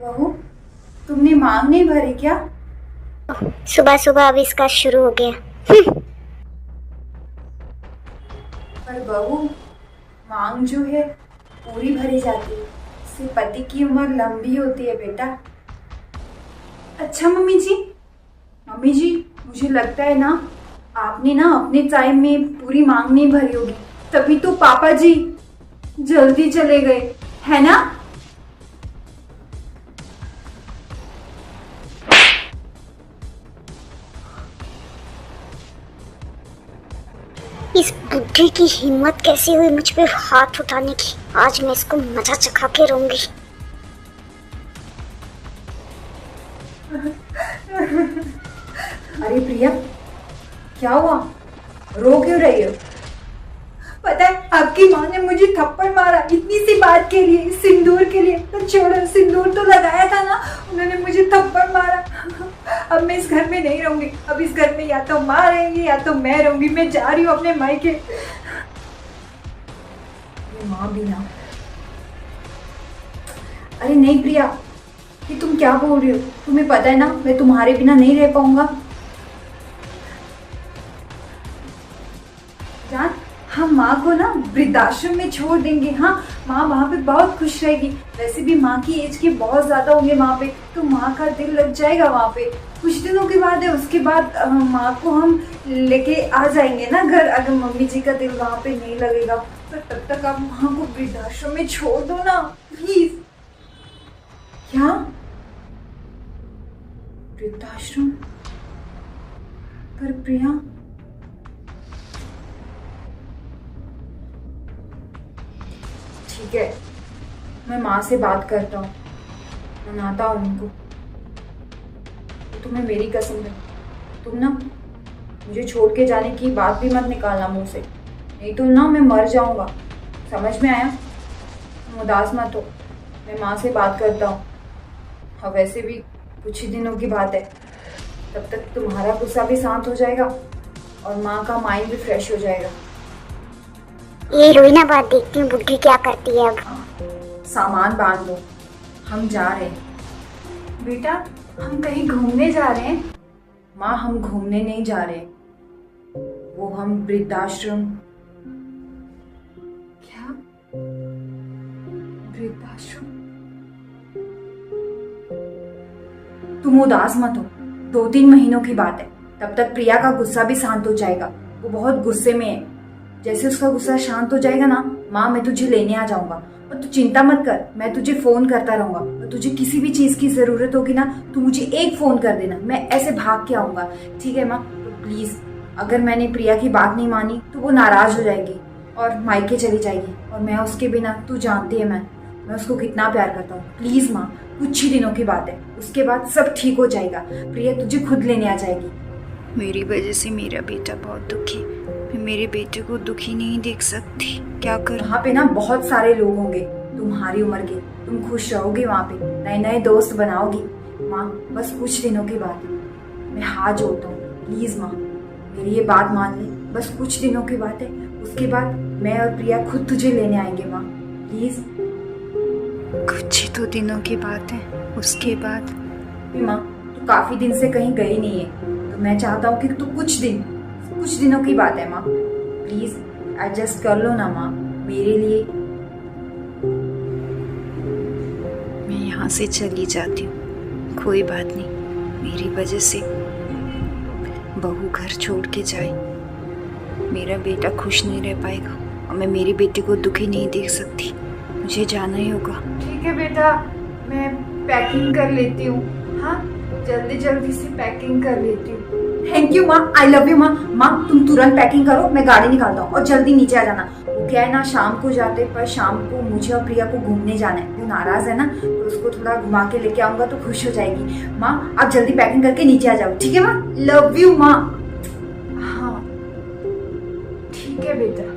बहू, तुमने मांग नहीं भरी क्या? सुबह सुबह अब इसका शुरू हो गया। पर बहू, मांग जो है पूरी भरी जाती है, इससे पति की उम्र लंबी होती है बेटा। अच्छा मम्मी जी, मुझे लगता है ना आपने ना अपने टाइम में पूरी मांग नहीं भरी होगी, तभी तो पापा जी जल्दी चले गए, है ना? इस बुद्धि की हिम्मत कैसी हुई मुझ पे हाथ उठाने की। आज मैं इसको मजा चखा के रहूंगी। अरे प्रिया, क्या हुआ? रो क्यों रही हो? पता है आपकी माँ ने मुझे थप्पड़ मारा इतनी सी बात के लिए, सिंदूर के लिए। तो छोड़ो, सिंदूर तो लगाया था ना, उन्होंने मुझे थप्पड़ मारा। अब मैं इस घर में नहीं रहूंगी। अब इस घर में या तो माँ रहेंगी या तो मैं रहूंगी। मैं जा रही हूँ अपने मायके। ये माँ भी ना। अरे नहीं प्रिया, ये तुम क्या बोल रही हो? तुम्हें पता है ना मैं तुम्हारे बिना नहीं रह पाऊंगा। जान, हम माँ को ना वृद्धाश्रम में छोड़ देंगे। हाँ, माँ वहाँ पे बहुत खुश रहेगी। वैसे भी माँ की एज के बहुत ज्यादा होंगे वहाँ पे, तो माँ का दिल लग जाएगा वहाँ पे। कुछ दिनों के बाद है, उसके बाद माँ को हम लेके आ जाएंगे ना घर, अगर मम्मी जी का दिल वहाँ पे नहीं लगेगा। तो तब तक आप माँ को वृद्धाश्रम में छोड़ दो ना प्लीज। क्या? वृद्धाश्रम? पर प्रिया, ठीक है, मैं माँ से बात करता हूँ, मनाता हूँ उनको। तो तुम्हें मेरी कसम है, तुम ना मुझे छोड़ के जाने की बात भी मत निकालना मुंह से, नहीं तो ना मैं मर जाऊंगा। समझ में आया? तुम उदास मत हो, मैं माँ से बात करता हूँ। और वैसे भी कुछ ही दिनों की बात है, तब तक तुम्हारा गुस्सा भी शांत हो जाएगा और माँ का माइंड भी फ्रेश हो जाएगा। ये रोईना बात देखती हूँ बुद्धि क्या करती है अब। सामान बांध दो, हम जा रहे हैं। बेटा, हम कहीं घूमने जा रहे हैं? माँ, हम घूमने नहीं जा रहे, वो हम वृद्धाश्रम। क्या? वृद्धाश्रम? तुम उदास मत हो, 2-3 महीनों की बात है, तब तक प्रिया का गुस्सा भी शांत हो जाएगा। वो बहुत गुस्से में है। जैसे उसका गुस्सा शांत हो जाएगा ना, माँ मैं तुझे लेने आ जाऊंगा। और तू चिंता मत कर, मैं तुझे फोन करता रहूंगा। और तुझे किसी भी चीज की जरूरत होगी ना, तू मुझे एक फोन कर देना, मैं ऐसे भाग के आऊंगा। ठीक है माँ? तो प्लीज, अगर मैंने प्रिया की बात नहीं मानी तो वो नाराज हो जाएगी और मायके चली जाएगी। और मैं उसके बिना, तू जानती है मैं उसको कितना प्यार करता हूँ। प्लीज माँ, कुछ ही दिनों की बात है, उसके बाद सब ठीक हो जाएगा। प्रिया तुझे खुद लेने आ जाएगी। मेरी वजह से मेरा बेटा बहुत दुखी। मैं मेरे बेटे को दुखी नहीं देख सकती। क्या कर? वहाँ पे ना बहुत सारे लोग होंगे तुम्हारी उम्र के, तुम खुश रहोगे वहाँ पे, नए नए दोस्त बनाओगी। माँ, बस कुछ दिनों की बात है, मैं हाथ जोड़ता हूँ, प्लीज माँ मेरी ये बात मान ले। बस कुछ दिनों की बात है, उसके बाद मैं और प्रिया खुद तुझे लेने आएंगे माँ, प्लीज। कुछ ही तो दिनों की बात है, उसके बाद? माँ, तू काफी दिन से कहीं गई नहीं है, तो मैं चाहता हूँ कि तू कुछ दिनों की बात है माँ, प्लीज एडजस्ट कर लो ना माँ मेरे लिए। मैं यहाँ से चली जाती हूँ, कोई बात नहीं। मेरी वजह से बहू घर छोड़ के जाए, मेरा बेटा खुश नहीं रह पाएगा और मैं मेरे बेटे को दुखी नहीं देख सकती। मुझे जाना ही होगा। ठीक है बेटा, मैं पैकिंग कर लेती हूँ। हाँ, जल्दी से पैकिंग कर लेती हूँ। थैंक यू माँ, आई लव यू माँ। माँ तुम तुरंत पैकिंग करो, मैं गाड़ी निकालता हूँ और जल्दी नीचे आ जाना। वो क्या है ना, शाम को जाते, पर शाम को मुझे और प्रिया को घूमने जाना है। वो नाराज है ना, तो उसको थोड़ा घुमा के लेके आऊंगा तो खुश हो जाएगी। माँ आप जल्दी पैकिंग करके नीचे आ जाओ, ठीक है माँ? लव यू माँ। हाँ ठीक है बेटा।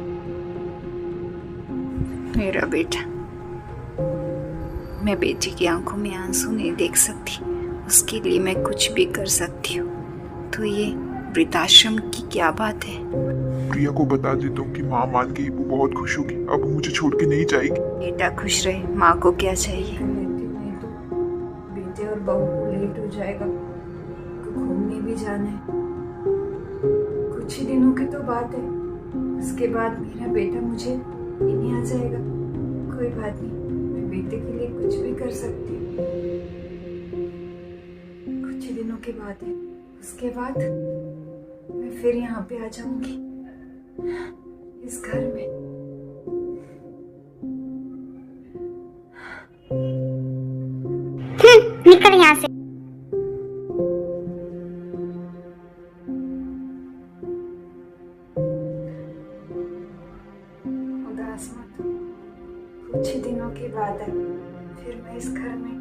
मेरा बेटा, मैं बेटी की आंखों में आंसू नहीं देख सकती, उसके लिए मैं कुछ भी कर सकती हूँ। तो ये वृद्धाश्रम की क्या बात है? प्रिया को बता देता हूँ कि माँ मान गई, वो बहुत खुश होगी, अब वो मुझे छोड़ के नहीं जाएगी। बेटा खुश रहे, माँ को क्या चाहिए। और बहू को लेट हो जाएगा, घूमने भी जाना है। कुछ ही दिनों की तो बात है, उसके बाद मेरा बेटा मुझे लेने आ जाएगा। कोई बात नहीं, मैं बेटे के लिए कुछ भी कर सकती हूँ। कुछ ही दिनों की बात है, उसके बाद मैं फिर यहाँ पे आ जाऊंगी, इस घर में। निकल यहाँ से। उदास मत हो, कुछ ही दिनों की बात है, फिर मैं इस घर में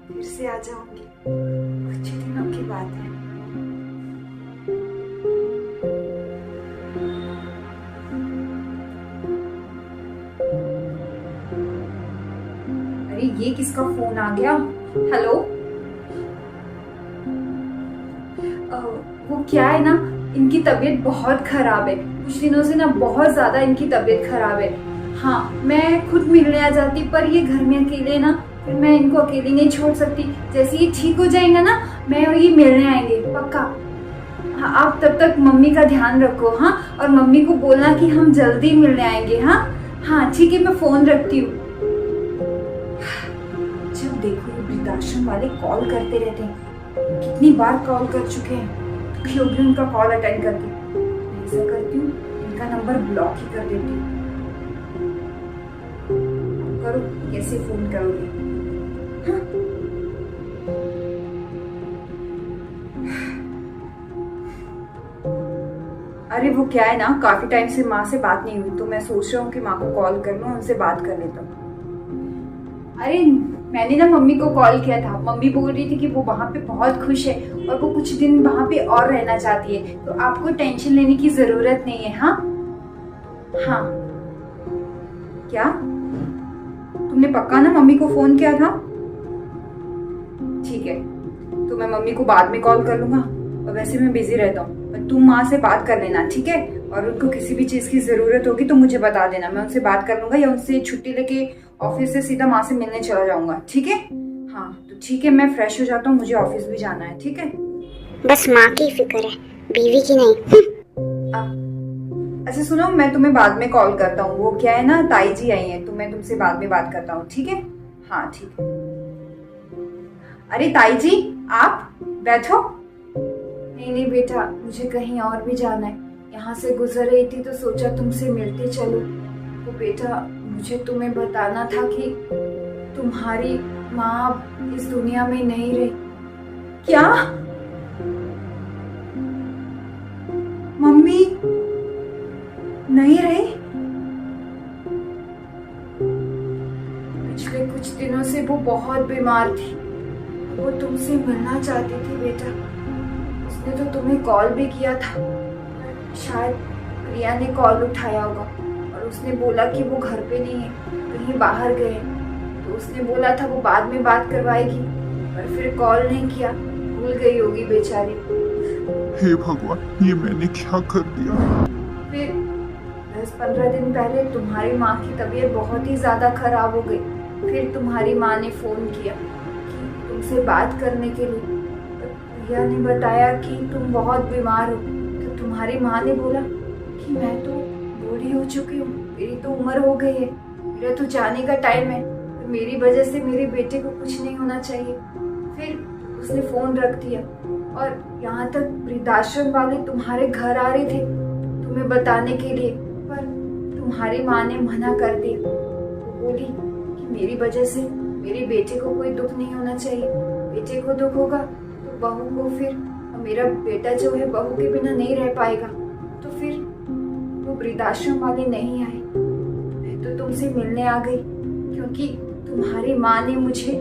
फिर से आ जाऊंगी। कुछ ही दिनों की बात है। अरे ये किसका फोन आ गया? हेलो। वो क्या है ना, इनकी तबीयत बहुत खराब है, कुछ दिनों से ना बहुत ज्यादा इनकी तबीयत खराब है। हाँ, मैं खुद मिलने आ जाती, पर ये घर में अकेले ना, फिर मैं इनको अकेले नहीं छोड़ सकती। जैसे ये ठीक हो जाएंगे ना, मैं और ये मिलने आएंगे पक्का। हाँ, आप तब तक मम्मी का ध्यान रखो। हाँ, और मम्मी को बोलना कि हम जल्दी मिलने आएंगे। हाँ हाँ ठीक है, मैं फोन रखती हूँ। जब देखो ये वृद्धाश्रम वाले कॉल करते रहते हैं, कितनी बार कॉल कर चुके हैं, दुखी होगी उनका कॉल अटेंड करके। मैं ऐसा करती हूँ, इनका नंबर ब्लॉक ही कर देती हूँ। करो, कैसे फोन करोगे? हाँ? अरे वो क्या है ना, काफी टाइम से माँ से बात नहीं हुई, तो मैं सोच रहा हूँ कि माँ को कॉल कर लूँ, उनसे बात कर लेता हूँ। अरे मैंने ना मम्मी को कॉल किया था, मम्मी बोल रही थी कि वो वहाँ पे बहुत खुश है और वो कुछ दिन वहाँ पे और रहना चाहती है, तो आपको टेंशन लेने की जरूरत नहीं है। हाँ हाँ। क्या तुमने पक्का ना मम्मी को फोन किया था? ठीक है, तो मैं मम्मी को बाद में कॉल कर लूंगा, और वैसे मैं बिजी रहता हूँ। तुम माँ से बात कर लेना, ठीक है? और उनको किसी भी चीज की जरूरत होगी तो मुझे बता देना, मैं उनसे बात कर लूंगा, या उनसे छुट्टी लेके ऑफिस से सीधा माँ से मिलने चला जाऊंगा। ठीक है? हाँ तो ठीक है, मैं फ्रेश हो जाता हूँ, मुझे ऑफिस भी जाना है। ठीक है? बस माँ की फिक्र है, बीवी की नहीं। अच्छा सुनो, मैं तुम्हें बाद में कॉल करता हूँ। वो क्या है ना, ताई जी आई हैं, तो मैं तुमसे बाद में बात करता हूँ। ठीक है? हाँ ठीक है। अरे ताई जी, आप बैठो। नहीं बेटा, मुझे कहीं और भी जाना है, यहाँ से गुजर रही थी तो सोचा तुमसे मिलते चलो। तो बेटा, मुझे तुम्हें बताना था कि तुम्हारी माँ इस दुनिया में नहीं रही। क्या? मम्मी नहीं रही? पिछले कुछ दिनों से वो बहुत बीमार थी, वो तुमसे मिलना चाहती थी बेटा। उसने तो तुम्हें कॉल भी किया था, शायद प्रिया ने कॉल उठाया होगा, और उसने बोला कि वो घर पे नहीं है, कहीं बाहर गए। तो उसने बोला था वो बाद में बात करवाएगी, पर फिर कॉल नहीं किया, भूल गई होगी बेचारी। हे भगवान, ये मैंने क्या कर दिया? फिर 10-15 दिन पहले तुम्हारी माँ की तबीयत बहुत ही ज्यादा खराब हो गई। फिर तुम्हारी माँ ने फोन किया कि तुमसे बात करने के लिए। प्रिया ने बताया कि तुम बहुत बीमार हो, तो तुम्हारी माँ ने बोला कि मैं तो बूढ़ी हो चुकी हूँ, मेरी तो उम्र हो गई है, मेरा तो जाने का टाइम है, तो मेरी वजह से मेरे बेटे को कुछ नहीं होना चाहिए। फिर उसने फोन रख दिया, और यहाँ तक वृद्धाश्रम वाले तुम्हारे घर आ रहे थे तुम्हें बताने के लिए, पर तुम्हारी माँ ने मना कर दिया। वो बोली कि मेरी वजह से मेरे बेटे को कोई दुख नहीं होना चाहिए, बेटे को दुख होगा तो बहू को, फिर मेरा बेटा जो है बहू के बिना नहीं रह पाएगा। तो फिर वो वृद्धाश्रम वाले नहीं आए, मैं तो तुमसे मिलने आ गई, क्योंकि तुम्हारी माँ ने मुझे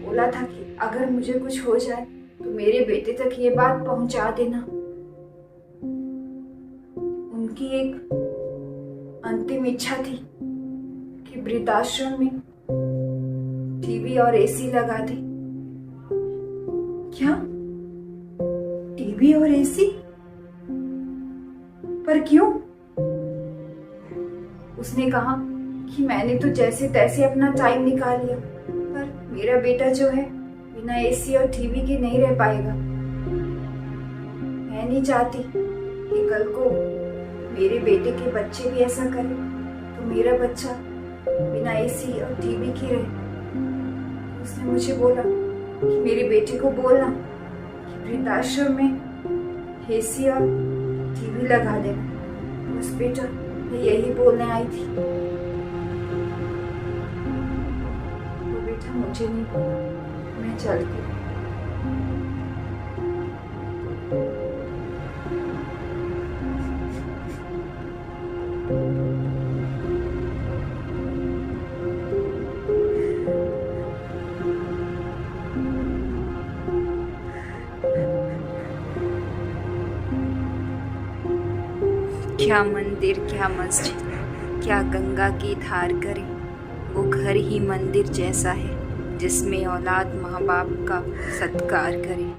बोला था कि अगर मुझे कुछ हो जाए तो मेरे बेटे तक ये बात पहुंचा देना। उनकी एक अंतिम इच्छा थी कि वृद्धाश्रम में टीवी और एसी लगा दे। क्या? टीवी और एसी? पर क्यों? उसने कहा कि मैंने तो जैसे तैसे अपना टाइम निकाल लिया, पर मेरा बेटा जो है बिना एसी और टीवी के नहीं रह पाएगा। मैं नहीं चाहती कि कल को मेरे बेटे के बच्चे भी ऐसा करें तो मेरा बच्चा बिना एसी और टीवी के रहे। उसने मुझे बोला कि मेरे बेटे को बोलना कि वृद्धाश्रम में एसी और टीवी लगा देना। बस बेटा, मैं यही बोलने आई थी। तो बेटा मुझे नहीं बोला, मैं चलती हूँ। क्या मंदिर, क्या मस्जिद, क्या गंगा की धार करे, वो घर ही मंदिर जैसा है जिसमें औलाद माँ बाप का सत्कार करे।